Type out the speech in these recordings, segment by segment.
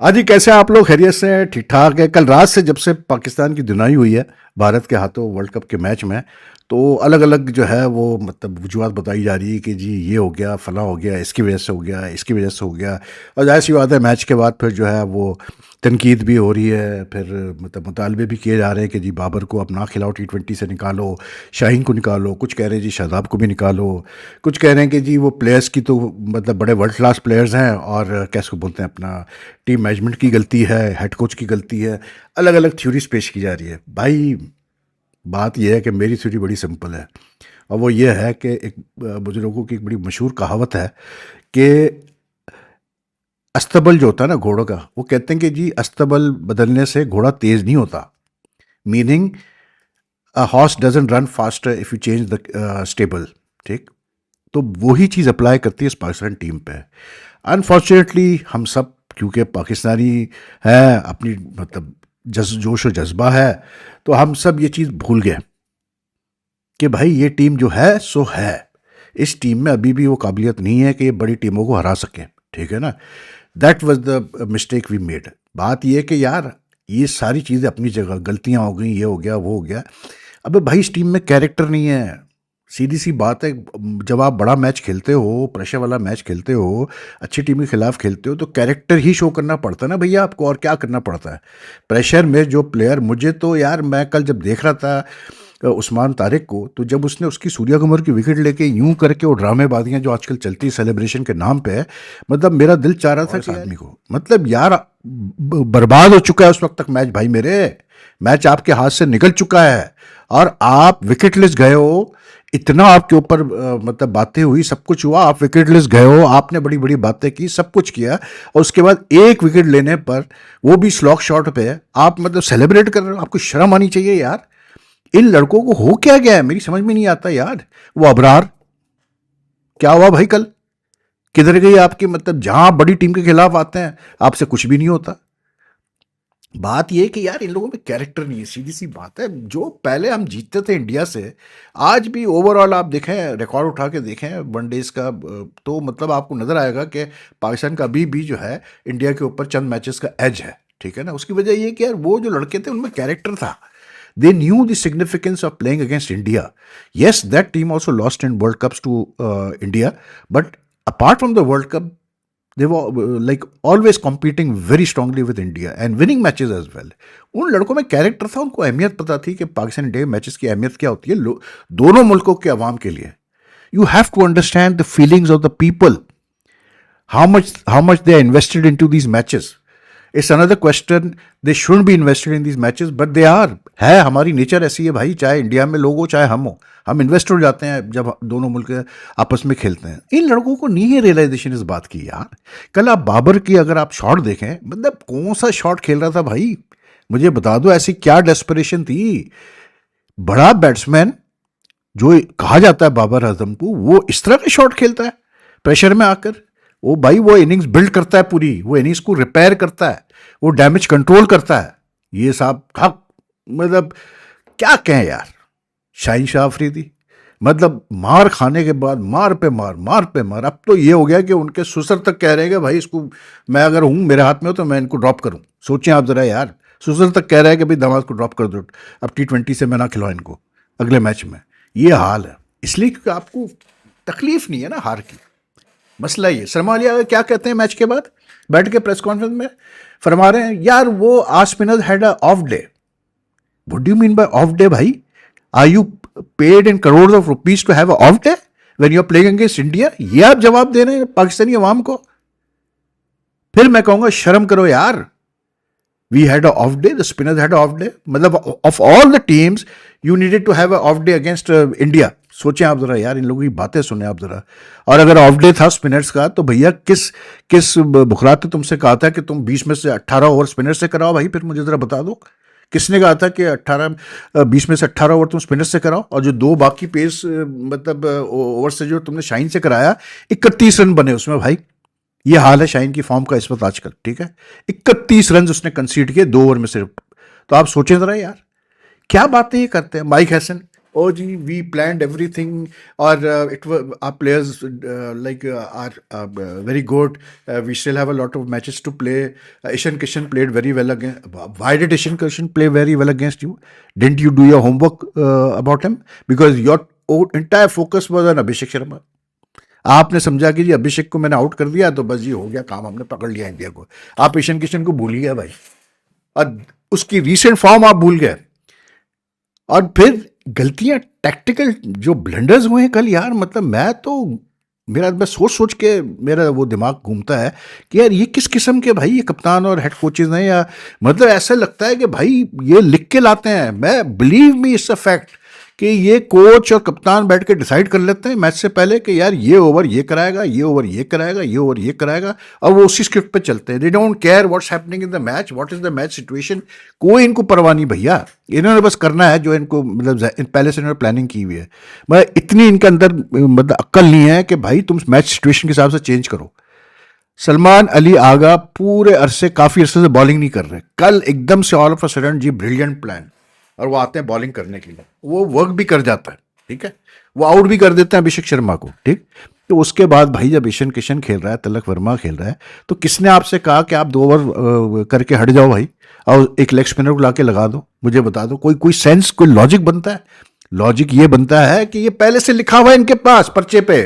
हाँ जी, कैसे हैं आप लोग? खैरियत से हैं? ठीक ठाक है। कल रात से जब से पाकिस्तान की धुनाई हुई है भारत के हाथों वर्ल्ड कप के मैच में, तो अलग अलग जो है वो मतलब वजूहत बताई जा रही है कि जी ये हो गया, फला हो गया, इसकी वजह से हो गया, इसकी वजह से हो गया। और जाहिर सी बात है, मैच के बाद फिर जो है वो तनकीद भी हो रही है, फिर मतलब मुतालबे भी किए जा रहे हैं कि जी बाबर को अब ना खिलाओ, T20 से निकालो, शाहीन को निकालो। कुछ कह रहे हैं जी शादाब को भी निकालो, कुछ कह रहे हैं कि जी वो प्लेयर्स की तो मतलब बड़े वर्ल्ड क्लास प्लेयर्स हैं और कैसे बोलते हैं अपना टीम मैनेजमेंट की गलती है, हेड कोच की गलती है। अलग अलग थ्योरीज पेश की जा रही है भाई। बात यह है कि मेरी थ्योरी बड़ी सिंपल है, और वो ये है कि एक बुजुर्गों की एक बड़ी मशहूर कहावत है कि अस्तबल जो होता है ना घोड़ों का, वो कहते हैं कि जी अस्तबल बदलने से घोड़ा तेज नहीं होता। Meaning a horse doesn't run faster if you change the stable. ठीक, तो वही चीज़ अप्लाई करती है इस पाकिस्तान टीम पे। अनफॉर्चुनेटली हम सब क्योंकि पाकिस्तानी है, अपनी मतलब जोश और जज्बा है, तो हम सब ये चीज़ भूल गए कि भाई ये टीम जो है सो है। इस टीम में अभी भी वो काबिलियत नहीं है कि ये बड़ी टीमों को हरा सके। ठीक है ना? That was the mistake we made. बात ये है कि यार ये सारी चीज़ें अपनी जगह, गलतियां हो गई, ये हो गया, वो हो गया। अबे भाई इस टीम में कैरेक्टर नहीं है। सीधी सी बात है, जब आप बड़ा मैच खेलते हो, प्रेशर वाला मैच खेलते हो, अच्छी टीम के खिलाफ खेलते हो, तो कैरेक्टर ही शो करना पड़ता है ना भैया आपको। और क्या करना पड़ता है प्रेशर में? जो प्लेयर, मुझे तो यार मैं कल जब देख रहा था उस्मान तारिक को, तो जब उसने उसकी सूर्या कुमार की विकेट लेके यूं करके वो ड्रामेबाजियां जो आजकल चलती है सेलिब्रेशन के नाम पे, मतलब मेरा दिल चाह रहा था कि आदमी को मतलब यार बर्बाद हो चुका है उस वक्त तक मैच। भाई मेरे मैच आपके हाथ से निकल चुका है और आप विकेटलेस गए हो। इतना आपके ऊपर मतलब बातें हुई, सब कुछ हुआ, आप विकेटलेस गए हो, आपने बड़ी बड़ी बातें की, सब कुछ किया, और उसके बाद एक विकेट लेने पर, वो भी स्लॉक शॉट पे, आप मतलब सेलिब्रेट कर रहे हो। आपको शर्म आनी चाहिए यार। इन लड़कों को हो क्या गया है, मेरी समझ में नहीं आता यार। वो अबरार, क्या हुआ भाई कल? किधर गई आपकी मतलब, जहां आप बड़ी टीम के खिलाफ आते हैं आपसे कुछ भी नहीं होता। बात यह कि यार इन लोगों में कैरेक्टर नहीं है, सीधी सी बात है। जो पहले हम जीतते थे इंडिया से, आज भी ओवरऑल आप देखें, रिकॉर्ड उठा के देखें वनडेज का, तो मतलब आपको नजर आएगा कि पाकिस्तान का अभी भी जो है इंडिया के ऊपर चंद मैचेस का एज है। ठीक है ना? उसकी वजह ये कि यार वो जो लड़के थे उनमें कैरेक्टर था। They knew the significance of playing against India. Yes, that team also lost in World Cups to India, but apart from the World Cup, they were like always competing very strongly with India and winning matches as well. उन लड़कों में character था, उनको अहमियत पता थी कि Pakistan India matches की अहमियत क्या होती है दोनों मुल्कों के अवाम के लिए। You have to understand the feelings of the people, how much they are invested into these matches. It's another question, they shouldn't be invested in these matches, but they are। है, हमारी नेचर ऐसी है भाई, चाहे India में लोग हो चाहे हम हो, हम इन्वेस्ट हो जाते हैं जब दोनों मुल्क आपस में खेलते हैं। इन लड़कों को नहीं है रियलाइजेशन इस बात की यार। कल आप बाबर की अगर आप शॉट देखें, मतलब कौन सा शॉट खेल रहा था भाई, मुझे बता दो। ऐसी क्या डेस्परेशन थी? बड़ा बैट्समैन जो कहा जाता है बाबर आजम को, वो इस तरह के शॉट खेलता है प्रेशर में आकर। वो भाई वो इनिंग्स बिल्ड करता है, पूरी वो इनिंग्स को रिपेयर करता है, वो डैमेज कंट्रोल करता है। ये साहब मतलब क्या कहें यार। शाहीन शाह अफरीदी मतलब मार खाने के बाद मार पे मार, मार पे मार। अब तो ये हो गया कि उनके सुसर तक कह रहे हैं कि भाई इसको, मैं अगर हूं मेरे हाथ में हो तो मैं इनको ड्रॉप करूं। सोचें आप जरा यार, सुसर तक कह रहा है कि भाई दामाद को ड्रॉप कर दो, अब T20 से मैं ना खिलाऊं इनको अगले मैच में। ये हाल है इसलिए क्योंकि आपको तकलीफ नहीं है ना हार की। मसला ये, शर्मा अली क्या कहते हैं मैच के बाद बैठ के प्रेस कॉन्फ्रेंस में, फरमा रहे हैं यार वो आज spinner had a off day. What do you mean by off day भाई? Are you paid in crore of rupees to have a off day when you are playing against India? ये आप जवाब दे रहे हैं पाकिस्तानी अवाम को? फिर मैं कहूंगा शर्म करो यार। We had a off day, the spinners had a off day, मतलब of all the teams you needed to have a off day against India. सोचें आप जरा यार, इन लोगों की बातें सुने आप जरा। और अगर ऑफ डे था स्पिनर्स का, तो भैया किस किस बुखरात ने तुमसे कहा था कि तुम 20 में से 18 ओवर स्पिनर से कराओ? भाई फिर मुझे जरा बता दो, किसने कहा था कि 20 में से 18 ओवर तुम स्पिनर से कराओ, और जो दो बाकी पेस मतलब ओवर से जो तुमने शाइन से कराया, 31 रन बने उसमें भाई। ये हाल है शाहीन की फॉर्म का इस वक्त आजकल। ठीक है, 31 रन उसने कंसीड किए 2 ओवर में सिर्फ। तो आप सोचें जरा यार, क्या बातें ये करते हैं। माइक हैसन oh जी we planned everything or it was our players are very good, we still have a lot of matches to play. Ishan Kishan played very well against. Why did Ishan Kishan play very well against you? Didn't you do your homework about him? Because your entire focus was on Abhishek Sharma. आपने समझा कि जी अभिषेक को मैंने out कर दिया तो बस ये हो गया काम, हमने पकड़ लिया इंडिया को। आप ईशान किशन को भूल गए भाई, और उसकी रीसेंट फॉर्म आप भूल गए। और फिर गलतियां, टैक्टिकल जो ब्लंडर्स हुए हैं कल यार, मतलब मैं सोच सोच के मेरा वो दिमाग घूमता है कि यार ये किस किस्म के भाई ये कप्तान और हेड कोचेज हैं, या मतलब ऐसा लगता है कि भाई ये लिख के लाते हैं। मैं believe me it's a fact कि ये कोच और कप्तान बैठ के डिसाइड कर लेते हैं मैच से पहले कि यार ये ओवर ये कराएगा, ये ओवर ये कराएगा, ये ओवर ये कराएगा, और वो उसी स्क्रिप्ट पे चलते हैं। They don't care what's happening in the match, what is the match situation, कोई इनको परवाह नहीं भैया। इन्होंने बस करना है जो इनको मतलब पहले से इन्होंने प्लानिंग की हुई है। मतलब इतनी इनके अंदर मतलब अक्ल नहीं है कि भाई तुम मैच सिचुएशन के हिसाब से चेंज करो। सलमान अली आगा पूरे अरसे काफ़ी अरसे से बॉलिंग नहीं कर रहे, कल एकदम से ऑल ऑफ अ सडन जी ब्रिलियंट प्लान, और वो आते हैं बॉलिंग करने के लिए, वो वर्क भी कर जाता है, ठीक है, वो आउट भी कर देते हैं अभिषेक शर्मा को, ठीक। तो उसके बाद भाई जब ईशान किशन खेल रहा है, तिलक वर्मा खेल रहा है, तो किसने आपसे कहा कि आप 2 ओवर करके हट जाओ भाई और एक लेग स्पिनर को लाके लगा दो? मुझे बता दो, कोई सेंस, कोई लॉजिक बनता है? लॉजिक ये बनता है कि ये पहले से लिखा हुआ है इनके पास पर्चे पे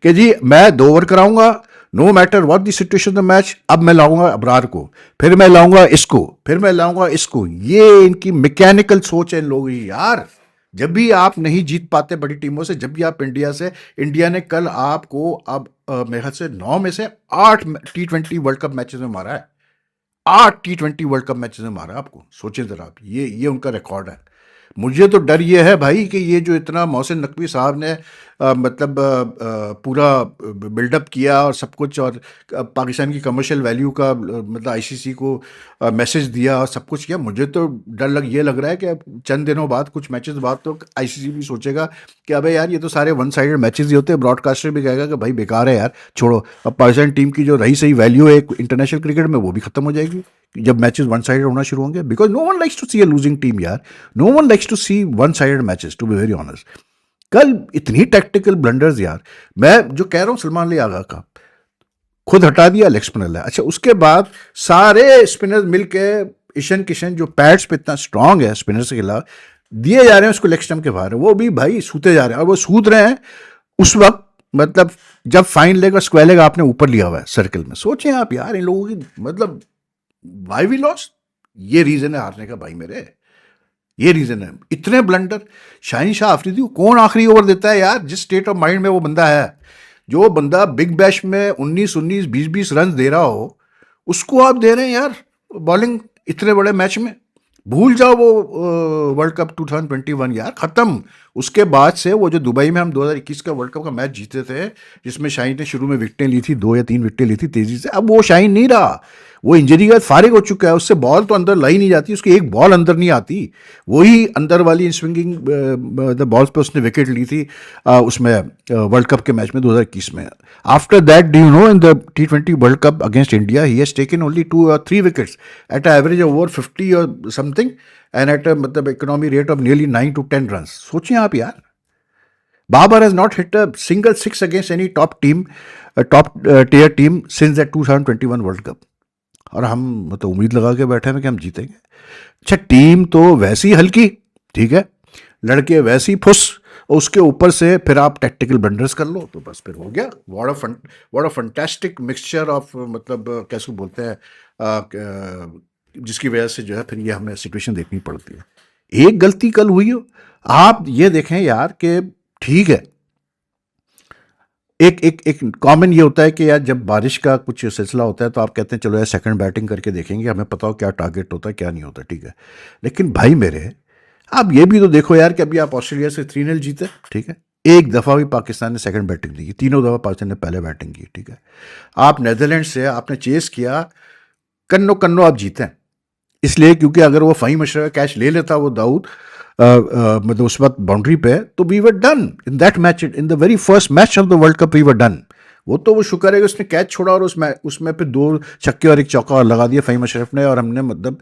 कि जी मैं 2 ओवर कराऊंगा, no matter what the situation the match, अब मैं लाऊंगा अबरार को, फिर मैं लाऊंगा इसको, फिर मैं लाऊंगा इसको। ये इनकी मैकेनिकल सोच है इन लोगों की यार। जब भी आप नहीं जीत पाते बड़ी टीमों से, जब भी आप इंडिया ने कल आपको अब मेरे ख्याल से 9 में से 8 T20 वर्ल्ड कप मैचेस में मारा है, 8 T20 वर्ल्ड कप मैचेस में मारा आपको। सोचें जरा आप, ये उनका रिकॉर्ड है। मुझे तो डर ये है भाई कि ये जो इतना मोहसिन नकवी साहब ने पूरा बिल्डअप किया और सब कुछ, और पाकिस्तान की कमर्शियल वैल्यू का मतलब आईसीसी को मैसेज दिया और सब कुछ किया, मुझे तो ये लग रहा है कि चंद दिनों बाद, कुछ मैचेस बाद तो आईसीसी भी सोचेगा कि अबे यार ये तो सारे वन साइडेड मैचेस ही होते हैं। ब्रॉडकास्टर भी कहेगा कि भाई बेकार है यार, छोड़ो। अब पाकिस्तान टीम की जो रही सही वैल्यू है इंटरनेशनल क्रिकेट में, वो भी खत्म हो जाएगी जब मैचेस वन साइडेड होना शुरू होंगे। Because no one likes to see a losing team यार, no one likes to see one sided matches, to be very honest. कल इतनी टैक्टिकल ब्लंडर्स यार। मैं जो कह रहा हूँ सलमान अली आगा का, खुद हटा दिया लेग स्पिनर है। अच्छा, उसके बाद सारे स्पिनर्स मिलके ईशान किशन जो पैड्स पे इतना स्ट्रांग है स्पिनर्स के खिलाफ, दिए जा रहे हैं उसको लेग स्टंप के बाहर, वो भी भाई सूते जा रहे हैं। और वो सूत रहे हैं उस वक्त, मतलब जब फाइन लेग और स्क्वायर लेग आपने ऊपर लिया हुआ है सर्कल में। सोचें आप यार इन लोगों की, मतलब वाई वी लॉस्ट, ये रीजन है हारने का भाई मेरे, ये रीजन है। इतने ब्लंडर। शाहीन शाह अफरीदी को कौन आखिरी ओवर देता है यार? जिस स्टेट ऑफ माइंड में वो बंदा है, जो बंदा बिग बैश में 19-19 20-20 रन दे रहा हो, उसको आप दे रहे हैं यार बॉलिंग इतने बड़े मैच में। भूल जाओ वो वर्ल्ड कप 2021 यार, खत्म। उसके बाद से वो जो दुबई में हम 2021 का वर्ल्ड कप का मैच जीते थे, जिसमें शाहीन ने शुरू में विकेटें ली थी, 2 या 3 विकेटें ली थी तेजी से, अब वो शाहीन नहीं रहा। वो इंजरी का फारिग हो चुका है, उससे बॉल तो अंदर लाई नहीं जाती, उसकी एक बॉल अंदर नहीं आती। वही अंदर वाली स्विंगिंग द बॉल्स पे उसने विकेट ली थी उसमें वर्ल्ड कप के मैच में 2021 में। After that, do you know, in the T20 world cup against India he has taken only 2 or 3 wickets at a average of over 50 और समथिंग, एंड एट मतलब economy rate of nearly 9 to 10 run. सोचिए आप यार, Babar has not hit a single six against any top tier team since that 2021 world cup. और हम मतलब उम्मीद लगा के बैठे हैं कि हम जीतेंगे। अच्छा, टीम तो वैसी हल्की, ठीक है, लड़के वैसी फुस, उसके ऊपर से फिर आप टैक्टिकल ब्लंडर्स कर लो तो बस फिर हो गया। What a fantastic mixture of, मतलब कैसे बोलते हैं, जिसकी वजह से जो है फिर ये हमें सिचुएशन देखनी पड़ती है। एक गलती कल हुई हो, आप ये देखें यार कि ठीक है, एक कॉमन ये होता है कि यार जब बारिश का कुछ सिलसिला होता है तो आप कहते हैं चलो यार सेकंड बैटिंग करके देखेंगे, हमें पता हो क्या टारगेट होता है क्या नहीं होता, ठीक है। लेकिन भाई मेरे, आप ये भी तो देखो यार कि अभी आप ऑस्ट्रेलिया से 3-0 जीते, ठीक है, एक दफ़ा भी पाकिस्तान ने सेकंड बैटिंग नहीं की, तीनों दफ़ा पाकिस्तान ने पहले बैटिंग की, ठीक है। आप नीदरलैंड से आपने चेस किया, कन्नो कन्नो आप जीते हैं, इसलिए क्योंकि अगर वो फ़हीम अशरफ का कैच ले लेता वो दाऊद मतलब उस वक्त बाउंड्री पे, तो we were done in that match, in the very first match of the world cup we were done. वो शुक्र है कि उसने कैच छोड़ा और उसमें फिर 2 छक्के और 1 चौका और लगा दिया फ़हीम अशरफ ने, और हमने मतलब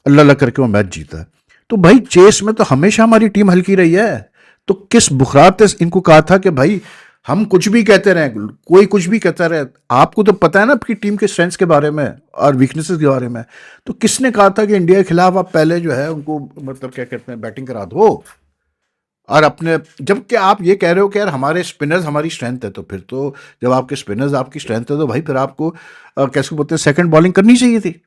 अल्लाह अल्लाह करके वो मैच जीता। तो भाई चेस में तो हमेशा हमारी टीम हल्की रही है। तो किस बुखरात ने इनको कहा था कि भाई हम कुछ भी कहते रहे, कोई कुछ भी कहता रहे, आपको तो पता है ना आपकी टीम के स्ट्रेंथ्स के बारे में और वीकनेसेस के बारे में, तो किसने कहा था कि इंडिया के खिलाफ आप पहले जो है उनको मतलब क्या कहते हैं बैटिंग करा दो, और अपने जबकि आप ये कह रहे हो कि यार हमारे स्पिनर्स हमारी स्ट्रेंथ है, तो फिर तो जब आपके स्पिनर्स आपकी स्ट्रेंथ है तो भाई फिर आपको कैसे बोलते हैं सेकंड बॉलिंग करनी चाहिए थी,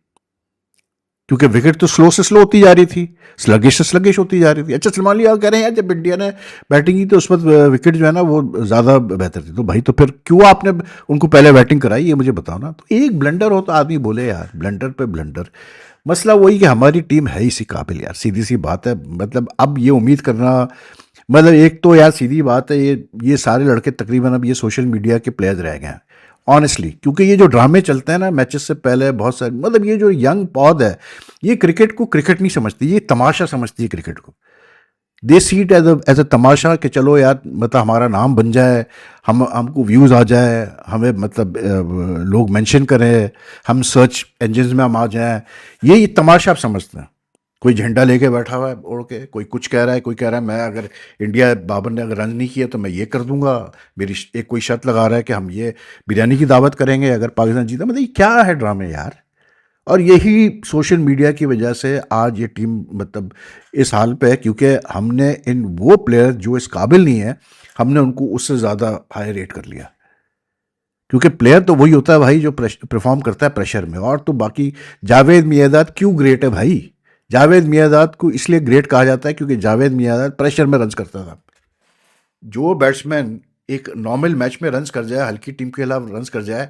क्योंकि विकेट तो स्लो से स्लो होती जा रही थी, स्लगिश से स्लगिश होती जा रही थी। अच्छा सलमान लिया कह रहे हैं यार जब इंडिया ने बैटिंग की तो उस वक्त विकेट जो है ना वो ज़्यादा बेहतर थी, तो भाई तो फिर क्यों आपने उनको पहले बैटिंग कराई, ये मुझे बताओ ना। तो एक ब्लंडर हो तो आदमी बोले यार, ब्लंडर पे ब्लंडर। मसला वही कि हमारी टीम है इसी काबिल यार, सीधी सी बात है। मतलब अब ये उम्मीद करना, मतलब एक तो यार सीधी बात है, ये सारे लड़के तकरीबन अब ये सोशल मीडिया के प्लेयर्स रह गए हैं ऑनेस्टली, क्योंकि ये जो ड्रामे चलते हैं ना मैचेस से पहले बहुत सारे, मतलब ये जो यंग पौध है ये क्रिकेट को क्रिकेट नहीं समझती, ये तमाशा समझती है क्रिकेट को। दे सी इट एज अ तमाशा कि चलो यार मतलब हमारा नाम बन जाए, हमको व्यूज़ आ जाए, हमें मतलब लोग मेंशन करें, हम सर्च इंजन्स में हम आ जाएं, ये तमाशा आप समझते हैं। कोई झंडा लेके बैठा हुआ है ओढ़ के, कोई कुछ कह रहा है, कोई कह रहा है मैं अगर इंडिया बाबर ने अगर रन नहीं किया तो मैं ये कर दूंगा, मेरी एक कोई शर्त लगा रहा है कि हम ये बिरयानी की दावत करेंगे अगर पाकिस्तान जीता। मतलब ये क्या है ड्रामे यार। और यही सोशल मीडिया की वजह से आज ये टीम मतलब इस हाल पे है, क्योंकि हमने इन वो प्लेयर जो इस काबिल नहीं है हमने उनको उससे ज़्यादा हाई रेट कर लिया। क्योंकि प्लेयर तो वही होता है भाई जो परफॉर्म करता है प्रेशर में। और तो बाकी जावेद मियांदाद क्यों ग्रेट है भाई, जावेद मियांदाद को इसलिए ग्रेट कहा जाता है क्योंकि जावेद मियांदाद प्रेशर में रन्स करता था। जो बैट्समैन एक नॉर्मल मैच में रन्स कर जाए, हल्की टीम के खिलाफ रन्स कर जाए,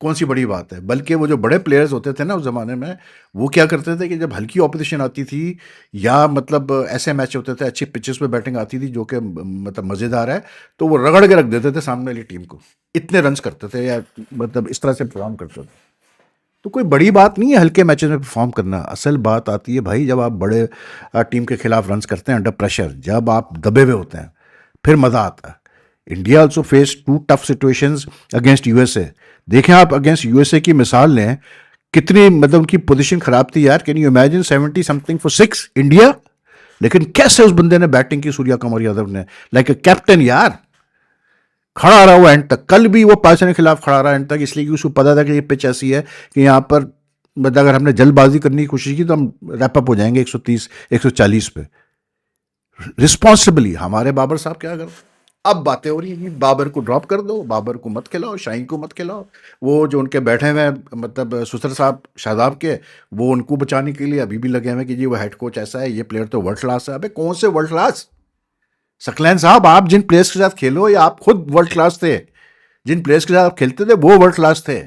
कौन सी बड़ी बात है। बल्कि वो जो बड़े प्लेयर्स होते थे ना उस ज़माने में, वो क्या करते थे कि जब हल्की ऑपोजिशन आती थी या मतलब ऐसे मैच होते थे अच्छी पिचेस पे बैटिंग आती थी जो कि मतलब मज़ेदार है, तो वो रगड़ के रख देते थे सामने वाली टीम को, इतने रन्स करते थे या मतलब इस तरह से परफॉर्म करते थे। तो कोई बड़ी बात नहीं है हल्के मैचेस में परफॉर्म करना। असल बात आती है भाई जब आप बड़े टीम के खिलाफ रन्स करते हैं अंडर प्रेशर, जब आप दबे हुए होते हैं, फिर मज़ा आता है। India also face 2 tough situations against USA. देखें आप अगेंस्ट यूएसए की मिसाल लें, कितनी मतलब उनकी पोजीशन खराब थी यार। Can you imagine 70 something for 6 India, लेकिन कैसे उस बंदे ने बैटिंग की, सूर्या कुमार यादव ने, लाइक ए कैप्टन यार, खड़ा रहा वो एंड तक। कल भी वो पाकिस्तान के खिलाफ खड़ा रहा एंड तक, इसलिए कि उसको पता था कि ये पिच ऐसी है कि यहाँ पर मतलब अगर हमने जल्दबाजी करने की कोशिश की तो हम रैप अप हो जाएंगे 130 140 पे। रिस्पॉन्सिबली हमारे बाबर साहब क्या करते। अब बातें हो रही हैं बाबर को ड्रॉप कर दो, बाबर को मत खिलाओ, शाहीन को मत खिलाओ। वो जो उनके बैठे हुए हैं मतलब सुसर साहब शादाब के, वो उनको बचाने के लिए अभी भी लगे हुए हैं कि जी वो हेड कोच ऐसा है, ये प्लेयर तो वर्ल्ड क्लास है। अबे कौन से वर्ल्ड क्लास सकलैन साहब, आप जिन प्लेयर्स के साथ खेलो या आप खुद वर्ल्ड क्लास थे, जिन प्लेयर्स के साथ आप खेलते थे वो वर्ल्ड क्लास थे।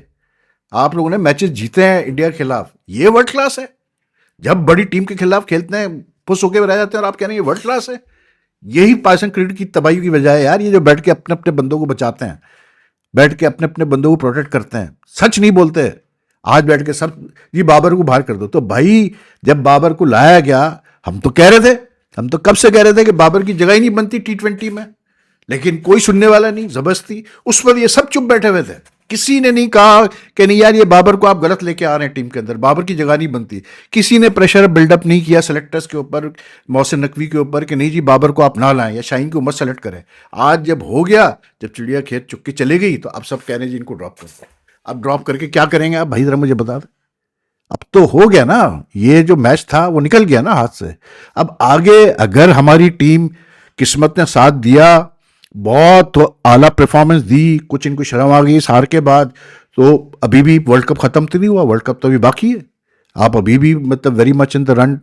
आप लोगों ने मैचेस जीते हैं इंडिया के खिलाफ, ये वर्ल्ड क्लास है। जब बड़ी टीम के खिलाफ खेलते हैं पुश होके रह जाते हैं और आप कह रहे हैं ये वर्ल्ड क्लास है। यही पाकिस्तान क्रिकेट की तबाही की वजह है यार, ये जो बैठ के अपने अपने बंदों को बचाते हैं, बैठ के अपने अपने बंदों को प्रोटेक्ट करते हैं, सच नहीं बोलते। आज बैठ के सब जी बाबर को बाहर कर दो, तो भाई जब बाबर को लाया गया हम तो कह रहे थे, हम तो कब से कह रहे थे कि बाबर की जगह ही नहीं बनती T20 में, लेकिन कोई सुनने वाला नहीं, जबरदस्ती उस पर ये सब चुप बैठे हुए थे। किसी ने नहीं कहा कि नहीं यार ये बाबर को आप गलत लेके आ रहे हैं टीम के अंदर, बाबर की जगह नहीं बनती। किसी ने प्रेशर बिल्डअप नहीं किया सेलेक्टर्स के ऊपर, मोहसिन नकवी के ऊपर कि नहीं जी बाबर को आप ना लाएं या शाहीन को मत सेलेक्ट करें। आज जब हो गया, जब चिड़िया खेत चुग के चली गई, तो अब सब कह रहे हैं जी इनको ड्रॉप कर दो। अब ड्रॉप करके क्या करेंगे आप भाई, जरा मुझे बता दें। अब तो हो गया ना, ये जो मैच था वो निकल गया ना हाथ से। अब आगे अगर हमारी टीम किस्मत ने साथ दिया, बहुत आला परफॉर्मेंस दी, कुछ इनको शर्म आ गई इस हार के बाद, तो अभी भी वर्ल्ड कप खत्म तो नहीं हुआ, वर्ल्ड कप तो अभी बाकी है। आप अभी भी मतलब very much in the run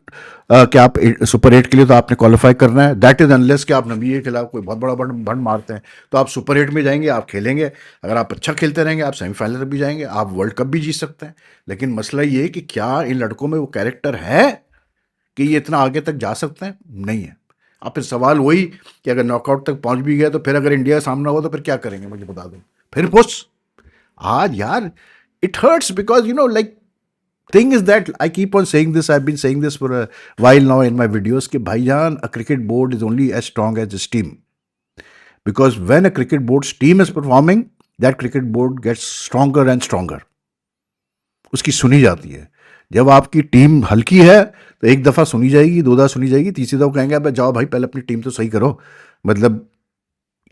कि आप सुपर 8 के लिए तो आपने क्वालिफाई करना है। दैट इज अनलेस कि आप नबी के खिलाफ कोई बहुत बड़ा भंड मारते हैं, तो आप सुपर 8 में जाएंगे, आप खेलेंगे। अगर आप अच्छा खेलते रहेंगे आप सेमीफाइनल तक भी जाएंगे, आप वर्ल्ड कप भी जीत सकते हैं। लेकिन मसला ये है कि क्या इन लड़कों में वो कैरेक्टर है कि ये इतना आगे तक जा सकते हैं? नहीं है। अब फिर सवाल वही कि अगर नॉकआउट तक पहुंच भी गया तो फिर अगर इंडिया का सामना हो तो फिर क्या करेंगे, मुझे बता दो। फिर पुश आज यार it hurts because you know like thing is that I keep on saying this, I've been saying this for a while now in my videos कि भाईजान a cricket board is only as strong as its team, because when a cricket board's team is performing that cricket board gets stronger and stronger, उसकी सुनी जाती है। जब आपकी team हल्की है तो एक दफ़ा सुनी जाएगी, दो दफ़ा सुनी जाएगी, तीसरी दफ़ा कहेंगे अब जाओ भाई पहले अपनी टीम तो सही करो, मतलब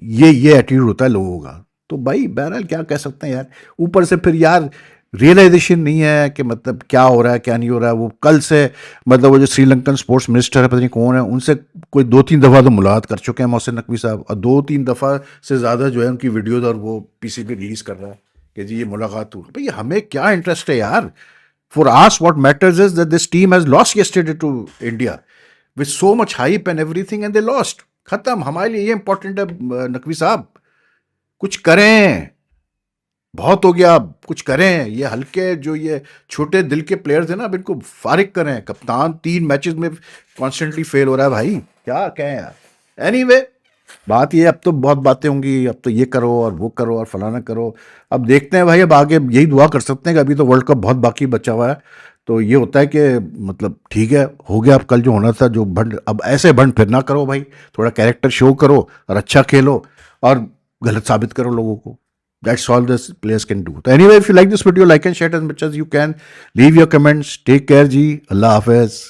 ये एटीट्यूड होता है लोगों का। तो भाई बहरहाल क्या कह सकते हैं यार। ऊपर से फिर यार रियलाइजेशन नहीं है कि मतलब क्या हो रहा है क्या नहीं हो रहा है। वो कल से मतलब वो जो श्रीलंकन स्पोर्ट्स मिनिस्टर है पता नहीं कौन है, उनसे कोई 2-3 दफ़ा तो मुलाकात कर चुके हैं मोहसिन नकवी साहब, और 2-3 दफ़ा से ज़्यादा जो है उनकी वीडियोज़ और वो पीसीबी रिलीज़ कर रहा है कि जी ये मुलाकात हुई। भाई हमें क्या इंटरेस्ट है यार। For us what matters is that this team has lost yesterday to India with so much hype and everything and they lost. खत्म। हमारे लिए ये इंपॉर्टेंट है नकवी साहब। कुछ करें, बहुत हो गया, अब कुछ करें। ये हल्के जो ये छोटे दिल के प्लेयर्स हैं ना, अब इनको फारिग करें। कप्तान 3 मैचेस में कॉन्स्टेंटली फेल हो रहा है भाई, क्या कहें यार। एनीवे बात ये, अब तो बहुत बातें होंगी, अब तो ये करो और वो करो और फलाना करो। अब देखते हैं भाई, अब आगे यही दुआ कर सकते हैं कि अभी तो वर्ल्ड कप बहुत बाकी बचा हुआ है। तो ये होता है कि मतलब ठीक है, हो गया अब कल जो होना था, जो भंड, अब ऐसे भंड फिर ना करो भाई। थोड़ा कैरेक्टर शो करो और अच्छा खेलो और गलत साबित करो लोगों को। That's all this players can do. So anyway, if you like this video, like and share it as much as you can. Leave your comments. Take care, ji. Allah Hafiz.